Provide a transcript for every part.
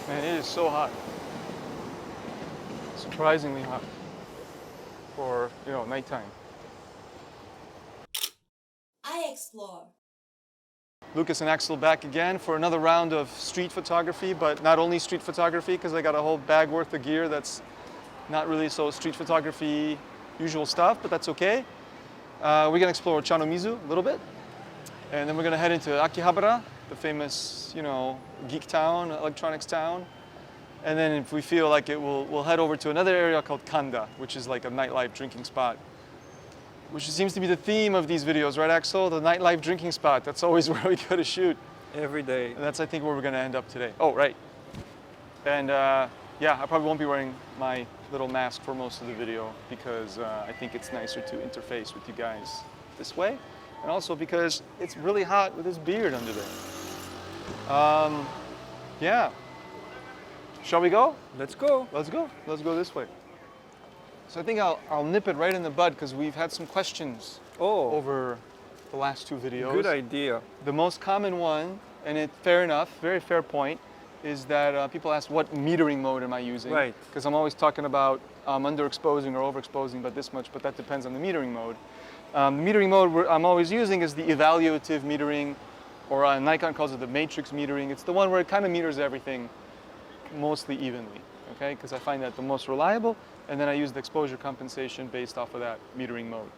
Man, it is so hot. Surprisingly hot for, nighttime. I explore. Lucas and Axel back again for another round of street photography, but not only street photography, because I got a whole bag worth of gear that's not really so street photography usual stuff, but that's okay. We're gonna explore Ochanomizu a little bit, and then we're gonna head into Akihabara, the famous, geek town, electronics town. And then if we feel like it, we'll head over to another area called Kanda, which is like a nightlife drinking spot. Which seems to be the theme of these videos, right, Axel? The nightlife drinking spot. That's always where we go to shoot. Every day. And that's, I think, where we're going to end up today. Oh, right. And yeah, I probably won't be wearing my little mask for most of the video because I think it's nicer to interface with you guys this way. And also because it's really hot with this beard under there. Yeah. Shall we go? Let's go. Let's go. Let's go this way. So I think I'll nip it right in the bud because we've had some questions over the last two videos. Good idea. The most common one, and fair enough, very fair point, is that people ask what metering mode am I using? Right. Because I'm always talking about underexposing or overexposing by this much, but that depends on the metering mode. The metering mode I'm always using is the evaluative metering, or Nikon calls it the matrix metering. It's the one where it kind of meters everything mostly evenly, okay? Because I find that the most reliable, and then I use the exposure compensation based off of that metering mode.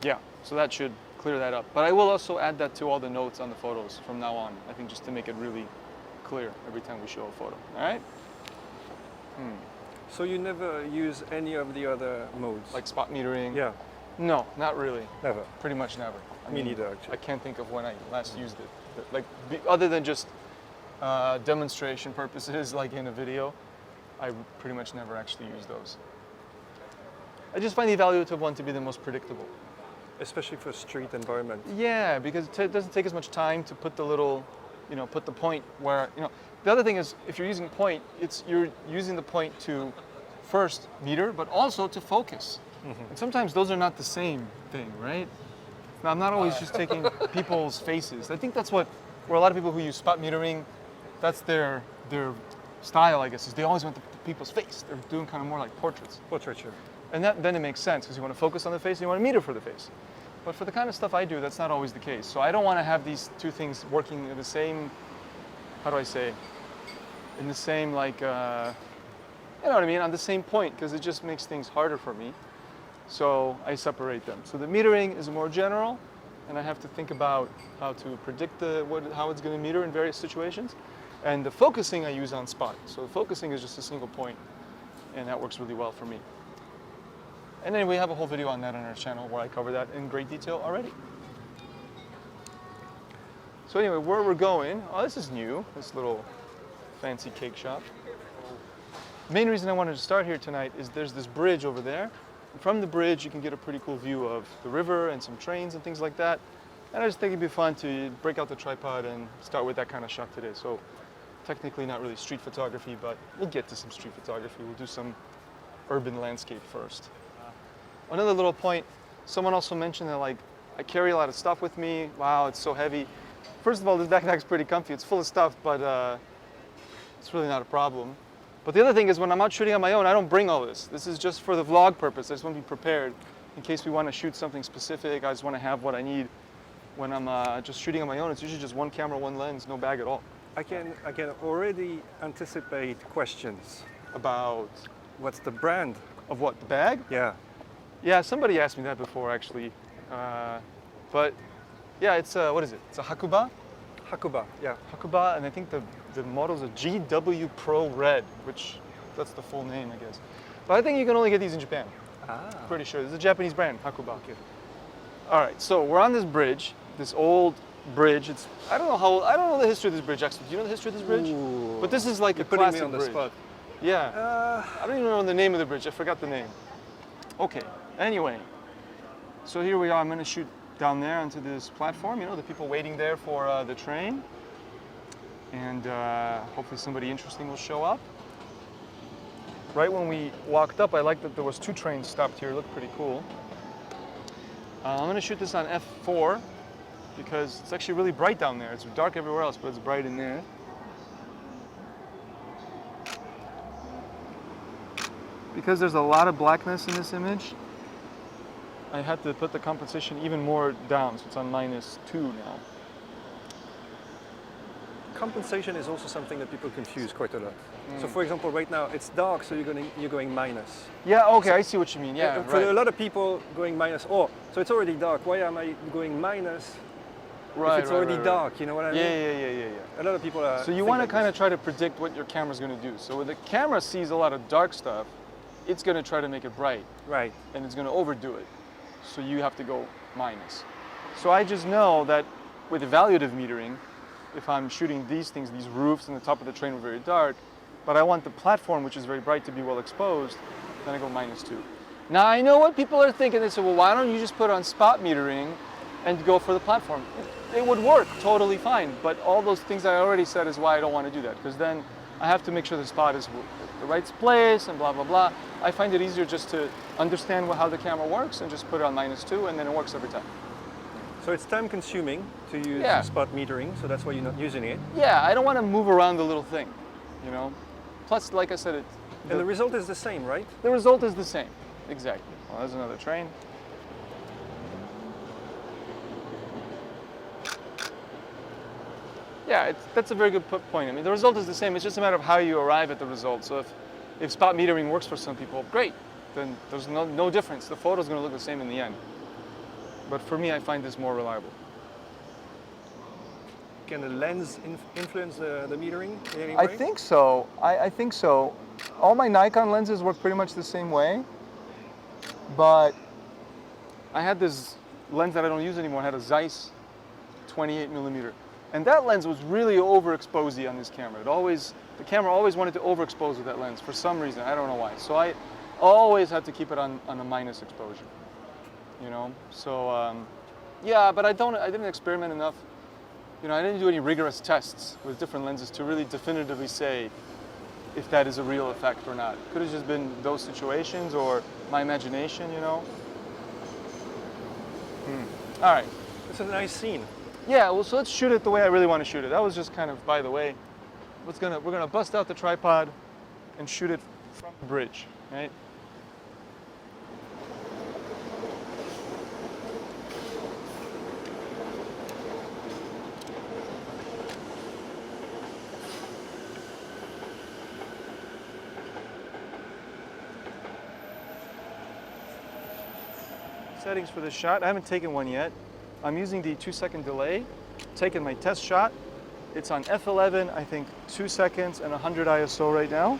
Yeah, so that should clear that up. But I will also add that to all the notes on the photos from now on, I think, just to make it really clear every time we show a photo, all right? So you never use any of the other modes? Like spot metering? Yeah. No, not really. Never. Pretty much never. Me neither, actually. I can't think of when I last used it. Like, other than just demonstration purposes, like in a video, I pretty much never actually use those. I just find the evaluative one to be the most predictable. Especially for street environment. Yeah, because it doesn't take as much time to put the little, put the point where, the other thing is if you're using point, you're using the point to first meter, but also to focus. Mm-hmm. And sometimes those are not the same thing, right? Now, I'm not always just taking people's faces. I think that's where a lot of people who use spot metering, that's their style, I guess, is they always want the people's face. They're doing kind of more like portraits. Portraiture. And then it makes sense because you want to focus on the face and you want to meter for the face. But for the kind of stuff I do, that's not always the case. So I don't want to have these two things working in the same, how do I say, in the same like, you know what I mean, on the same point, because it just makes things harder for me. So I separate them. So the metering is more general, and I have to think about how to predict how it's going to meter in various situations. And the focusing I use on spot. So focusing is just a single point, and that works really well for me. And then we have a whole video on that on our channel where I cover that in great detail already. So anyway, where we're going, this is new, this little fancy cake shop. The main reason I wanted to start here tonight is there's this bridge over there. And from the bridge, you can get a pretty cool view of the river and some trains and things like that. And I just think it'd be fun to break out the tripod and start with that kind of shot today. So technically not really street photography, but we'll get to some street photography. We'll do some urban landscape first. Another little point, someone also mentioned that like I carry a lot of stuff with me. Wow, it's so heavy. First of all, this backpack's pretty comfy. It's full of stuff, but it's really not a problem. But the other thing is when I'm out shooting on my own, I don't bring all this. This is just for the vlog purpose. I just want to be prepared in case we want to shoot something specific. I just want to have what I need when I'm just shooting on my own. It's usually just one camera, one lens, no bag at all. I can already anticipate questions. About? What's the brand? Of what, the bag? Yeah. Yeah, somebody asked me that before actually. But yeah, it's what is it? It's a Hakuba? Hakuba, yeah. Hakuba, and I think the model's a GW Pro Red, which that's the full name, I guess. But I think you can only get these in Japan. Pretty sure. This is a Japanese brand, Hakuba. Okay. All right, so we're on this bridge, this old bridge. I don't know the history of this bridge actually. Do you know the history of this bridge? Ooh. But this is like You're a putting classic me on the bridge. spot. Yeah. I don't even know the name of the bridge. I forgot the name. Okay. Anyway, so here we are. I'm going to shoot down there onto this platform. You know, the people waiting there for the train. And hopefully somebody interesting will show up. Right when we walked up, I liked that there was 2 trains stopped here. It looked pretty cool. I'm going to shoot this on f4 because it's actually really bright down there. It's dark everywhere else, but it's bright in there. because there's a lot of blackness in this image, I had to put the composition even more down, so it's on -2 now. Compensation is also something that people confuse quite a lot. So for example, right now it's dark, so you're going minus. Yeah, okay, I see what you mean. Yeah, For a right. lot of people, going minus, oh, so it's already dark. Why am I going minus Right, if it's right, already right, dark? You know what I mean? Yeah. A lot of people are. So you want to kind of try to predict what your camera's going to do. So when the camera sees a lot of dark stuff, it's going to try to make it bright, Right. and it's going to overdo it. So you have to go minus. So I just know that with evaluative metering, if I'm shooting these things, these roofs and the top of the train were very dark, but I want the platform, which is very bright, to be well exposed, then I go -2. Now I know what people are thinking. They say, well, why don't you just put on spot metering and go for the platform? It would work totally fine, but all those things I already said is why I don't want to do that, because then I have to make sure the spot is the right place and blah, blah, blah. I find it easier just to understand how the camera works and just put it on -2, and then it works every time. So it's time consuming to use Yeah. spot metering, so that's why you're not using it. Yeah, I don't want to move around the little thing, you know? Plus, like I said, And the result is the same, right? the result is the same. Exactly. Well, there's another train. Yeah, that's a very good point. I mean, the result is the same. It's just a matter of how you arrive at the result. So if spot metering works for some people, great. Then there's no difference. The photo's going to look the same in the end. But for me, I find this more reliable. Can the lens influence the metering in any I way? think so. I think so. All my Nikon lenses work pretty much the same way. But I had this lens that I don't use anymore. I had a Zeiss 28 millimeter. And that lens was really overexposy on this camera. The camera always wanted to overexpose with that lens for some reason. I don't know why. So I always had to keep it on a minus exposure. You know? So yeah, but I didn't experiment enough. You know, I didn't do any rigorous tests with different lenses to really definitively say if that is a real effect or not. Could have just been those situations or my imagination, you know? All right. It's a nice scene. Yeah, well, so let's shoot it the way I really want to shoot it. That was just kind of by the way. We're gonna bust out the tripod and shoot it from the bridge, right? Settings for this shot. I haven't taken one yet. I'm using the 2-second delay, taking my test shot. It's on f11, I think 2 seconds and 100 ISO right now.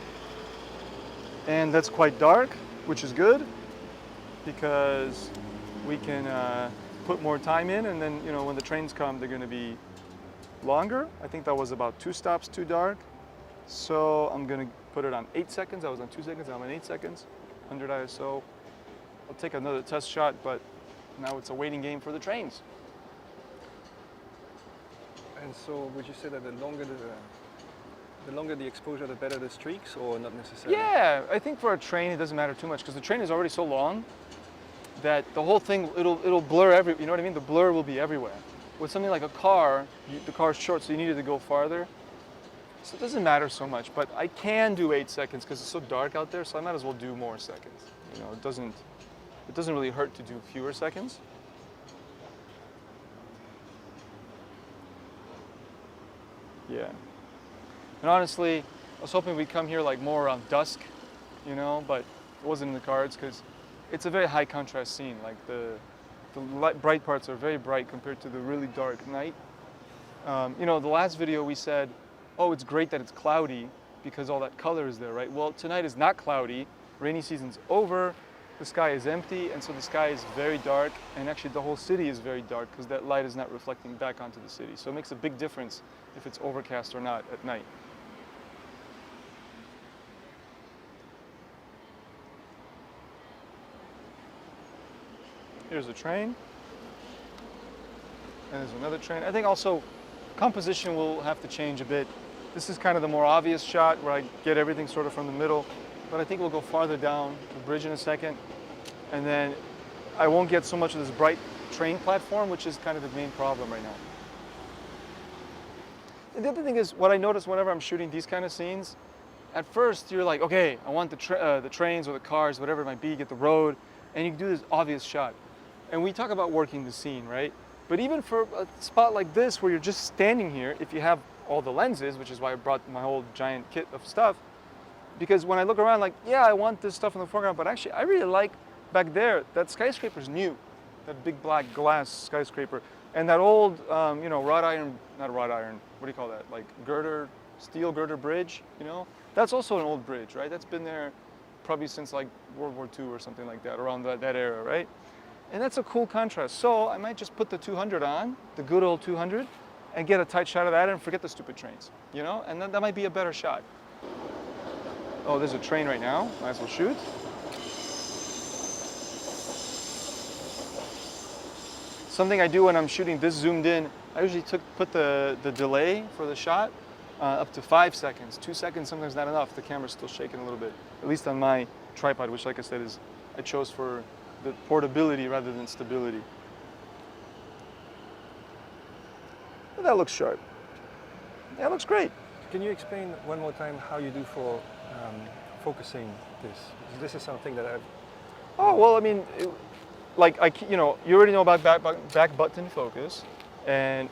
And that's quite dark, which is good because we can put more time in, and then, you know, when the trains come, they're gonna be longer. I think that was about 2 stops too dark. So I'm gonna put it on 8 seconds. I was on 2 seconds, I'm on 8 seconds, 100 ISO. I'll take another test shot, but now it's a waiting game for the trains. And so would you say that the longer the exposure, the better the streaks, or not necessarily? Yeah, I think for a train it doesn't matter too much because the train is already so long that the whole thing, it'll blur you know what I mean? The blur will be everywhere. With something like a car, the car's short, so you needed to go farther. So it doesn't matter so much, but I can do 8 seconds because it's so dark out there, so I might as well do more seconds. You know, it doesn't really hurt to do fewer seconds. Yeah. And honestly, I was hoping we'd come here like more around dusk, you know, but it wasn't in the cards because it's a very high contrast scene. Like the bright parts are very bright compared to the really dark night. You know, the last video we said, oh, it's great that it's cloudy because all that color is there, right? Well, tonight is not cloudy. Rainy season's over. The sky is empty, and so the sky is very dark, and actually the whole city is very dark because that light is not reflecting back onto the city. So it makes a big difference if it's overcast or not at night. Here's a train, and there's another train. I think also composition will have to change a bit. This is kind of the more obvious shot where I get everything sort of from the middle, but I think we'll go farther down the bridge in a second, and then I won't get so much of this bright train platform, which is kind of the main problem right now. And the other thing is, what I notice whenever I'm shooting these kind of scenes at first you're like, okay, I want the trains or the cars, whatever it might be, get the road, and you can do this obvious shot. And we talk about working the scene, right? But even for a spot like this where you're just standing here, if you have all the lenses, which is why I brought my whole giant kit of stuff, because when I look around, like, yeah, I want this stuff in the foreground, but actually I really like back there, that skyscraper's new, that big black glass skyscraper. And that old, you know, not wrought iron, what do you call that? Like girder, steel girder bridge, you know? That's also an old bridge, right? That's been there probably since like World War II or something like that, around that era, right? And that's a cool contrast. So I might just put the 200 on, the good old 200, and get a tight shot of that and forget the stupid trains, you know? And that might be a better shot. Oh, there's a train right now, might as well shoot. Something I do when I'm shooting this zoomed in, I usually put the delay for the shot up to 5 seconds. 2 seconds sometimes not enough. The camera's still shaking a little bit. At least on my tripod, which like I said I chose for the portability rather than stability. But that looks sharp. That looks great. Can you explain one more time how you do for focusing this? This is something that I've... Oh, well, I mean, you know, you already know about back button focus, and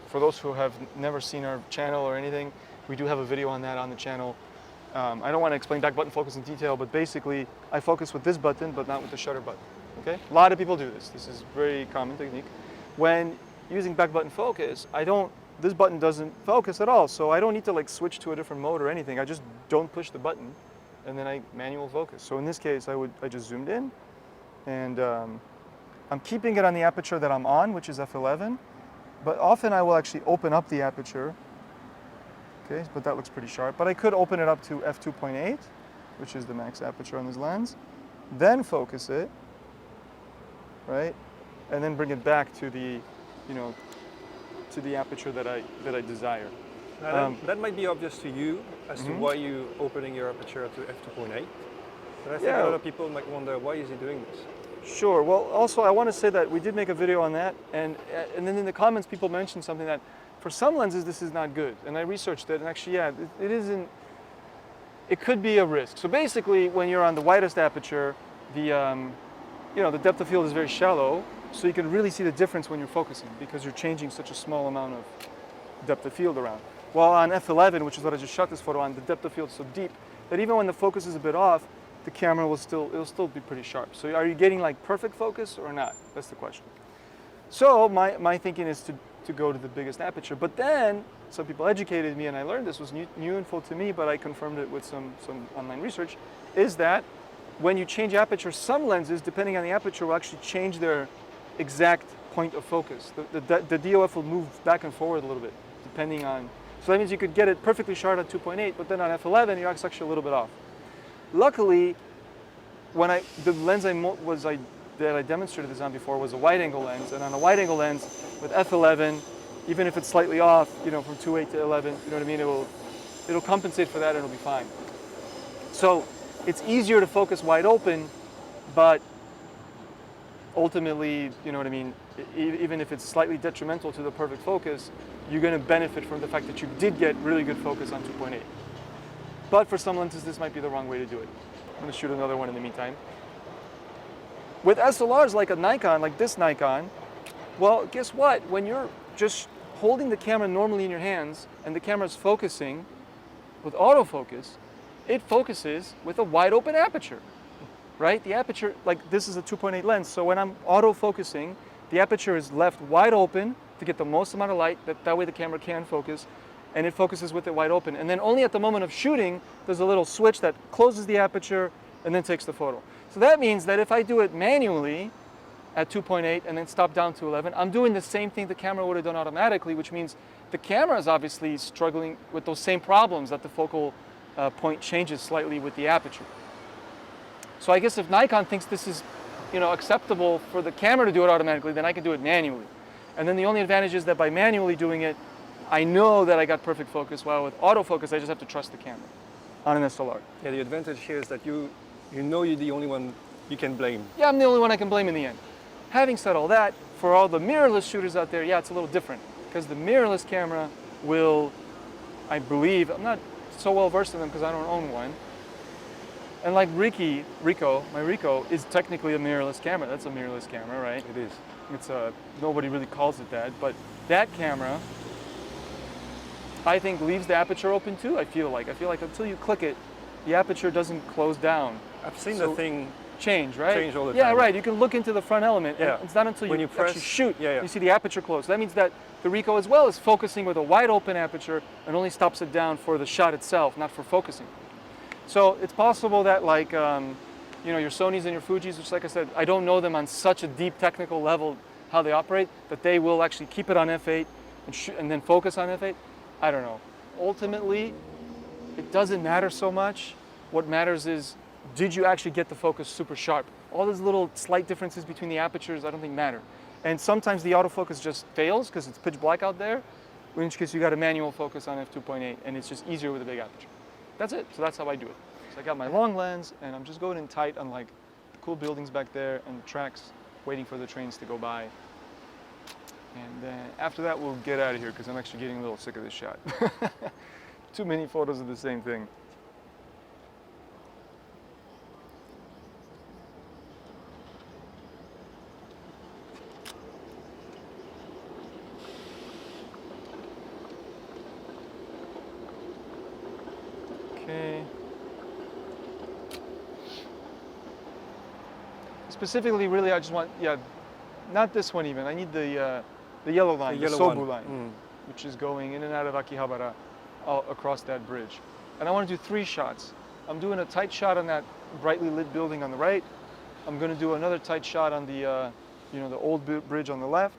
for those who have never seen our channel or anything, we do have a video on that on the channel. I don't want to explain back button focus in detail, but basically I focus with this button, but not with the shutter button, okay? A lot of people do this. This is a very common technique. When using back button focus, this button doesn't focus at all, so I don't need to like switch to a different mode or anything. I just don't push the button, and then I manual focus. So in this case, I just zoomed in, and I'm keeping it on the aperture that I'm on, which is f11, but often I will actually open up the aperture. Okay, but that looks pretty sharp. But I could open it up to f2.8, which is the max aperture on this lens, then focus it, right, and then bring it back to the, you know, to the aperture that I desire. Now that might be obvious to you as to why you're opening your aperture to f2.8, but I think a lot of people might wonder, why is he doing this? Sure. Well, also I want to say that we did make a video on that, and then in the comments people mentioned something that for some lenses this is not good, and I researched it, and actually, yeah, it isn't. It could be a risk. So basically, when you're on the widest aperture, the you know, the depth of field is very shallow, so you can really see the difference when you're focusing because you're changing such a small amount of depth of field around. While on f11, which is what I just shot this photo on, the depth of field is so deep that even when the focus is a bit off, the camera will still be pretty sharp. So are you getting like perfect focus or not? That's the question. So my thinking is to go to the biggest aperture. But then some people educated me, and I learned this was new info to me, but I confirmed it with some online research, is that when you change aperture, some lenses, depending on the aperture, will actually change their exact point of focus. The DOF will move back and forward a little bit, depending on, so that means you could get it perfectly sharp at 2.8, but then on f11, you're actually a little bit off. Luckily, when the lens that I demonstrated this on before was a wide-angle lens, and on a wide-angle lens with f11, even if it's slightly off, you know, from 2.8 to 11, you know what I mean, it'll compensate for that and it'll be fine. So it's easier to focus wide open, but ultimately, you know what I mean, even if it's slightly detrimental to the perfect focus, you're going to benefit from the fact that you did get really good focus on 2.8. But for some lenses, this might be the wrong way to do it. I'm going to shoot another one in the meantime. With SLRs like a Nikon, like this Nikon, well, guess what? When you're just holding the camera normally in your hands and the camera's focusing with autofocus, it focuses with a wide open aperture, right? The aperture, like this is a 2.8 lens, so when I'm autofocusing, the aperture is left wide open to get the most amount of light, that way the camera can focus, and it focuses with it wide open. And then only at the moment of shooting, there's a little switch that closes the aperture and then takes the photo. So that means that if I do it manually at 2.8 and then stop down to 11, I'm doing the same thing the camera would have done automatically, which means the camera is obviously struggling with those same problems, that the focal point changes slightly with the aperture. So I guess if Nikon thinks this is, you know, acceptable for the camera to do it automatically, then I can do it manually. And then the only advantage is that by manually doing it, I know that I got perfect focus, while with autofocus, I just have to trust the camera on an SLR. Yeah, the advantage here is that you know you're the only one you can blame. Yeah, I'm the only one I can blame in the end. Having said all that, for all the mirrorless shooters out there, yeah, it's a little different, because the mirrorless camera will, I believe, I'm not so well versed in them because I don't own one. And like my Rico is technically a mirrorless camera. That's a mirrorless camera, right? It is. It's nobody really calls it that, but that camera, I think, leaves the aperture open too. I feel like until you click it, the aperture doesn't close down. I've seen So the thing change, right? change all the Yeah, time. right. You can look into the front element. Yeah. And it's not until When you you press- actually shoot yeah. you see the aperture close. That means that the Rico as well is focusing with a wide open aperture and only stops it down for the shot itself, not for focusing. So it's possible that like your Sonys and your Fujis, which like I said, I don't know them on such a deep technical level how they operate, that they will actually keep it on f8 and then focus on f8. I don't know. Ultimately, it doesn't matter so much. What matters is, did you actually get the focus super sharp? All those little slight differences between the apertures, I don't think matter. And sometimes the autofocus just fails because it's pitch black out there, in which case you got a manual focus on f2.8 and it's just easier with a big aperture. That's it. So that's how I do it. So I got my long lens and I'm just going in tight on like the cool buildings back there and the tracks, waiting for the trains to go by. And then after that, we'll get out of here because I'm actually getting a little sick of this shot. Too many photos of the same thing. Okay. Specifically, really, I just want, not this one even. I need the yellow line, the yellow Sobu one. line, which is going in and out of Akihabara across that bridge. And I want to do 3 shots. I'm doing a tight shot on that brightly lit building on the right. I'm going to do another tight shot on the, the old bridge on the left,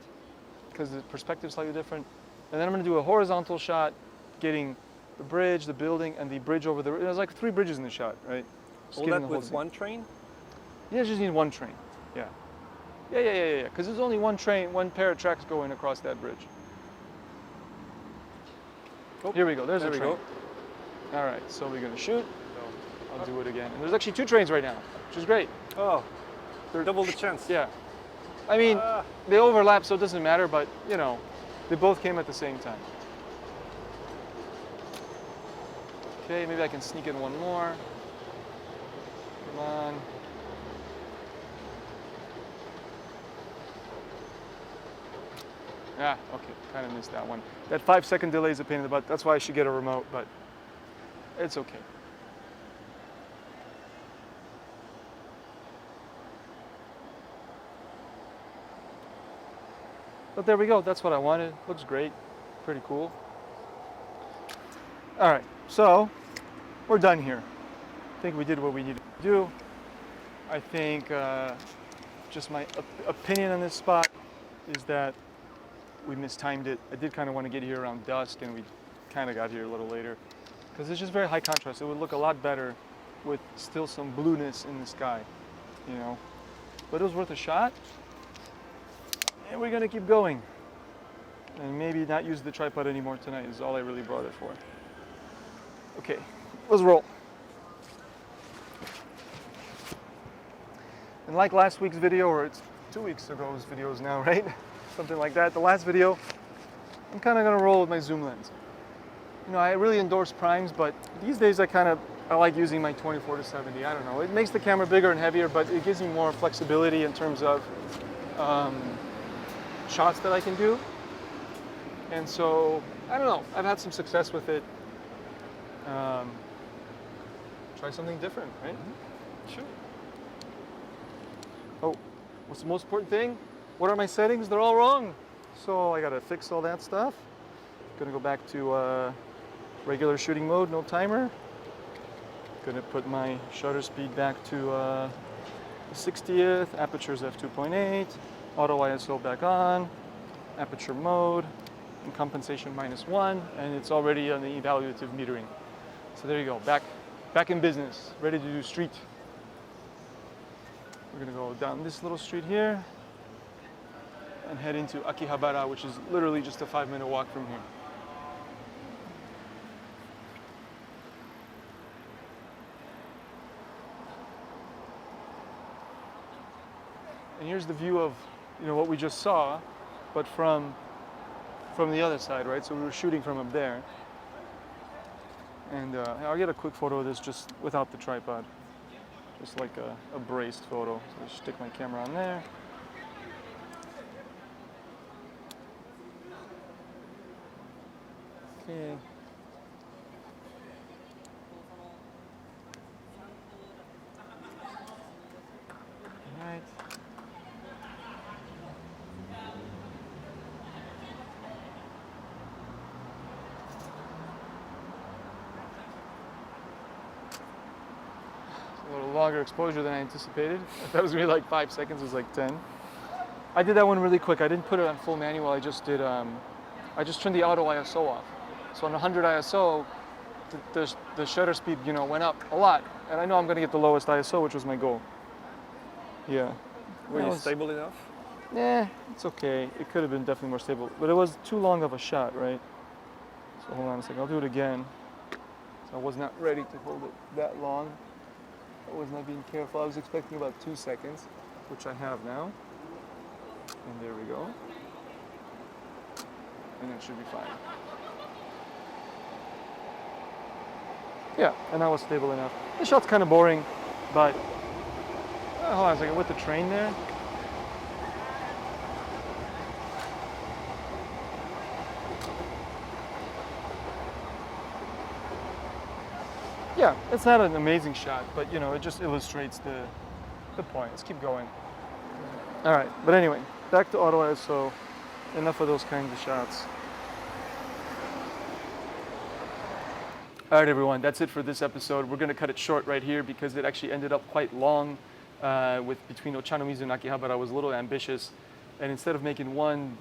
because the perspective is slightly different. And then I'm going to do a horizontal shot, getting the bridge, the building, and the bridge over the. There's like 3 bridges in the shot, right? Just All getting that the whole with scene. one train? Yeah, just need one train. Yeah. Yeah. Because there's only one train, one pair of tracks going across that bridge. Oh, here we go. There's there a we train. go. All right, so we're gonna shoot. I'll do it again. And there's actually 2 trains right now, which is great. Oh, they're double the chance. Yeah. I mean, Ah. they overlap, so it doesn't matter. But they both came at the same time. Okay, maybe I can sneak in one more. Come on. Ah, okay, kind of missed that one. That 5-second delay is a pain in the butt. That's why I should get a remote, but it's okay. But there we go. That's what I wanted. Looks great. Pretty cool. All right, so we're done here. I think we did what we needed to do. I think just my opinion on this spot is that we mistimed it. I did kind of want to get here around dusk, and we kind of got here a little later because it's just very high contrast. It would look a lot better with still some blueness in the sky, But it was worth a shot, and we're gonna keep going. And maybe not use the tripod anymore tonight is all I really brought it for. Okay, let's roll. And like last week's video, or it's 2 weeks ago's videos now, right? Something like that. The last video, I'm kind of gonna roll with my zoom lens. I really endorse primes, but these days I like using my 24-70. I don't know. It makes the camera bigger and heavier, but it gives me more flexibility in terms of shots that I can do. And so, I don't know. I've had some success with it. Try something different, right? Sure. Oh, what's the most important thing? What are my settings? They're all wrong. So I gotta fix all that stuff. Gonna go back to regular shooting mode, no timer. Gonna put my shutter speed back to the 60th, aperture's f2.8, auto ISO back on, aperture mode, and compensation -1, and it's already on the evaluative metering. So there you go, back in business, ready to do street. We're gonna go down this little street here and head into Akihabara, which is literally just a 5-minute walk from here. And here's the view of what we just saw, but from the other side, right? So we were shooting from up there. And I'll get a quick photo of this just without the tripod. Just like a braced photo. So just stick my camera on there. Okay. All right. A little longer exposure than I anticipated. I thought it was gonna be like 5 seconds, it was like 10. I did that one really quick. I didn't put it on full manual. I just did, I just turned the auto ISO off. So on 100 ISO, the shutter speed, you know, went up a lot. And I know I'm gonna get the lowest ISO, which was my goal. Yeah. Were you stable enough? Yeah, it's okay. It could have been definitely more stable, but it was too long of a shot, right? So hold on a second, I'll do it again. So I was not ready to hold it that long. I was not being careful. I was expecting about 2 seconds, which I have now. And there we go. And that should be fine. Yeah, and that was stable enough. The shot's kind of boring, but hold on a second, with the train there. Yeah, it's not an amazing shot, but you know, it just illustrates the point. Let's keep going. All right, but anyway, back to auto ISO. Enough of those kinds of shots. All right, everyone, that's it for this episode. We're gonna cut it short right here because it actually ended up quite long. Between Ochanomizu and Akihabara, I was a little ambitious, and instead of making one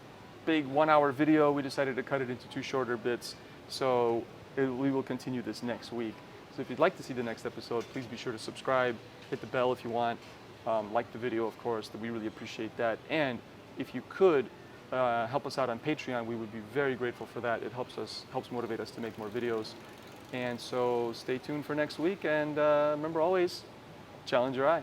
big 1 hour video, we decided to cut it into 2 shorter bits. So we will continue this next week. So if you'd like to see the next episode, please be sure to subscribe, hit the bell if you want, like the video, of course, that we really appreciate that. And if you could help us out on Patreon, we would be very grateful for that. It helps motivate us to make more videos. And so stay tuned for next week, and remember always, challenge your eye.